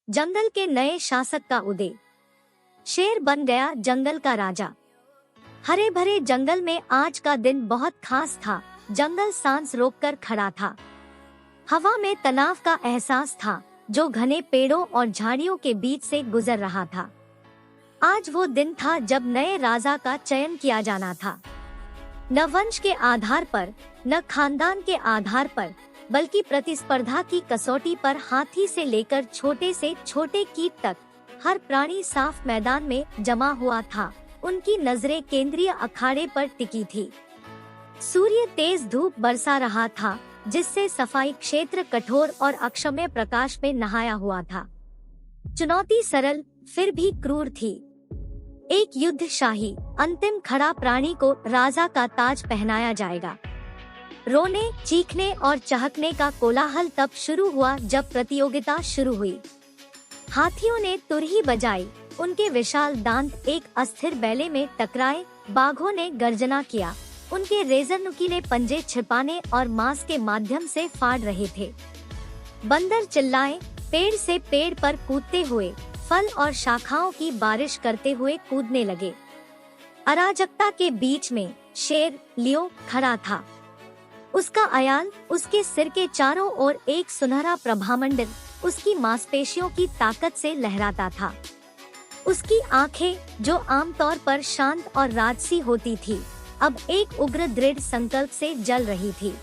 जंगल के नए शासक का उदय। शेर बन गया जंगल का राजा। हरे भरे जंगल में आज का दिन बहुत खास था। जंगल सांस रोककर खड़ा था। हवा में तनाव का एहसास था जो घने पेड़ों और झाड़ियों के बीच से गुजर रहा था। आज वो दिन था जब नए राजा का चयन किया जाना था। न वंश के आधार पर, न खानदान के आधार पर, बल्कि प्रतिस्पर्धा की कसौटी पर हाथी से लेकर छोटे से छोटे कीट तक हर प्राणी साफ मैदान में जमा हुआ था। उनकी नजरें केंद्रीय अखाड़े पर टिकी थी। सूर्य तेज धूप बरसा रहा था, जिससे सफाई क्षेत्र कठोर और अक्षम्य प्रकाश में नहाया हुआ था। चुनौती सरल फिर भी क्रूर थी। एक युद्धशाही अंतिम खड़ा प्राणी को राजा का ताज पहनाया जाएगा। रोने, चीखने और चहकने का कोलाहल तब शुरू हुआ जब प्रतियोगिता शुरू हुई। हाथियों ने तुरही बजाई, उनके विशाल दांत एक अस्थिर बैले में टकराए। बाघों ने गर्जना किया, उनके रेजर नुकीले पंजे छिपाने और मांस के माध्यम से फाड़ रहे थे। बंदर चिल्लाए, पेड़ से पेड़ पर कूदते हुए फल और शाखाओं की बारिश करते हुए कूदने लगे। अराजकता के बीच में शेर लियो खड़ा था। उसका अयाल, उसके सिर के चारों ओर एक सुनहरा प्रभामंडल उसकी मांसपेशियों की ताकत से लहराता था। उसकी आंखें, जो आमतौर पर शांत और राजसी होती थी, अब एक उग्र दृढ़ संकल्प से जल रही थी।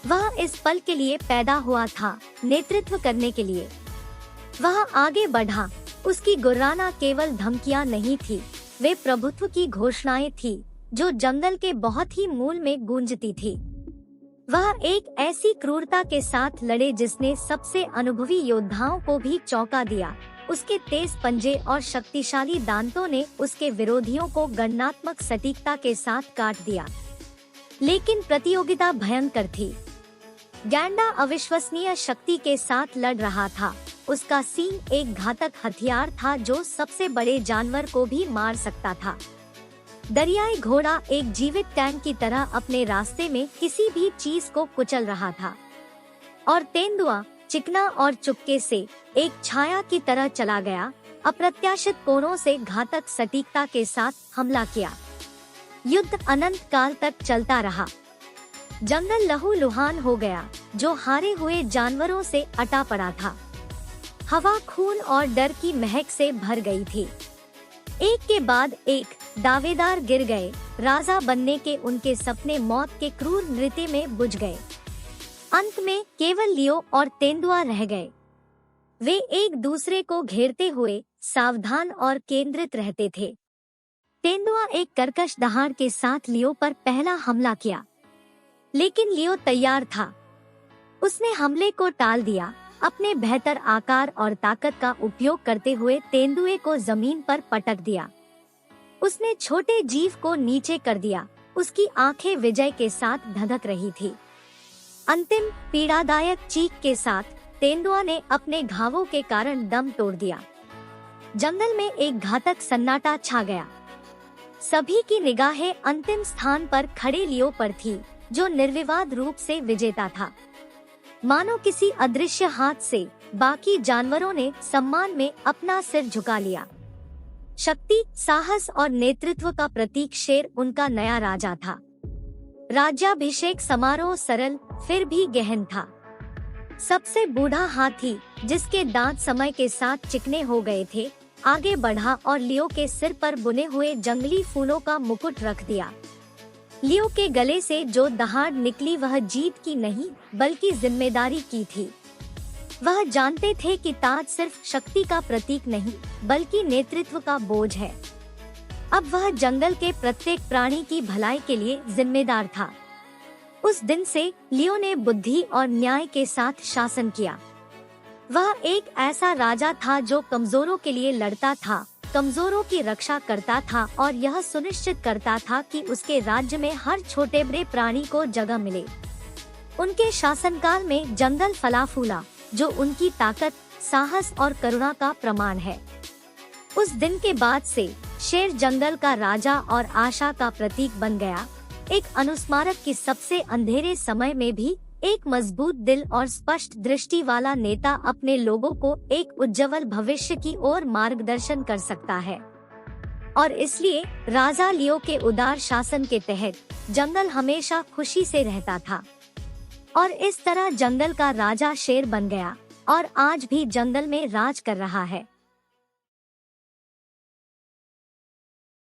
वह इस पल के लिए पैदा हुआ था, नेतृत्व करने के लिए। वह आगे बढ़ा। उसकी गुर्राना केवल धमकियां नहीं थी, वे प्रभुत्व की घोषणाएं थी जो जंगल के बहुत ही मूल में गूंजती थी। वह एक ऐसी क्रूरता के साथ लड़े जिसने सबसे अनुभवी योद्धाओं को भी चौंका दिया। उसके तेज पंजे और शक्तिशाली दांतों ने उसके विरोधियों को गणनात्मक सटीकता के साथ काट दिया। लेकिन प्रतियोगिता भयंकर थी। गैंडा अविश्वसनीय शक्ति के साथ लड़ रहा था। उसका सींग एक घातक हथियार था जो सबसे बड़े जानवर को भी मार सकता था। दरियाई घोड़ा एक जीवित टैंक की तरह अपने रास्ते में किसी भी चीज को कुचल रहा था। और तेंदुआ चिकना और चुपके से एक छाया की तरह चला गया, अप्रत्याशित कोणों से घातक सटीकता के साथ हमला किया। युद्ध अनंत काल तक चलता रहा। जंगल लहूलुहान हो गया, जो हारे हुए जानवरों से अटा पड़ा था। हवा खून और डर की महक से भर गई थी। एक के बाद एक दावेदार गिर गए। राजा बनने के उनके सपने मौत के क्रूर नृत्य में बुझ गए। अंत में केवल लियो और तेंदुआ रह गए। वे एक दूसरे को घेरते हुए सावधान और केंद्रित रहते थे। तेंदुआ एक कर्कश दहाड़ के साथ लियो पर पहला हमला किया, लेकिन लियो तैयार था। उसने हमले को टाल दिया, अपने बेहतर आकार और ताकत का उपयोग करते हुए तेंदुए को जमीन पर पटक दिया। उसने छोटे जीव को नीचे कर दिया। उसकी आंखें विजय के साथ धधक रही थी। अंतिम पीड़ादायक चीख के साथ तेंदुआ ने अपने घावों के कारण दम तोड़ दिया। जंगल में एक घातक सन्नाटा छा गया। सभी की निगाहें अंतिम स्थान पर खड़े लियो पर थी, जो निर्विवाद रूप से विजेता था। मानो किसी अदृश्य हाथ से बाकी जानवरों ने सम्मान में अपना सिर झुका लिया। शक्ति, साहस और नेतृत्व का प्रतीक शेर उनका नया राजा था। राज्याभिषेक समारोह सरल फिर भी गहन था। सबसे बूढ़ा हाथी, जिसके दांत समय के साथ चिकने हो गए थे, आगे बढ़ा और लियो के सिर पर बुने हुए जंगली फूलों का मुकुट रख दिया। लियो के गले से जो दहाड़ निकली वह जीत की नहीं, बल्कि जिम्मेदारी की थी। वह जानते थे कि ताज सिर्फ शक्ति का प्रतीक नहीं, बल्कि नेतृत्व का बोझ है। अब वह जंगल के प्रत्येक प्राणी की भलाई के लिए जिम्मेदार था। उस दिन से लियो ने बुद्धि और न्याय के साथ शासन किया। वह एक ऐसा राजा था जो कमजोरों के लिए लड़ता था, कमजोरों की रक्षा करता था और यह सुनिश्चित करता था कि उसके राज्य में हर छोटे बड़े प्राणी को जगह मिले। उनके शासनकाल में जंगल फला फूला, जो उनकी ताकत, साहस और करुणा का प्रमाण है। उस दिन के बाद से शेर जंगल का राजा और आशा का प्रतीक बन गया। एक अनुस्मारक की सबसे अंधेरे समय में भी एक मजबूत दिल और स्पष्ट दृष्टि वाला नेता अपने लोगों को एक उज्जवल भविष्य की ओर मार्गदर्शन कर सकता है और इसलिए राजा लियो के उदार शासन के तहत जंगल हमेशा खुशी से रहता था और इस तरह जंगल का राजा शेर बन गया और आज भी जंगल में राज कर रहा है।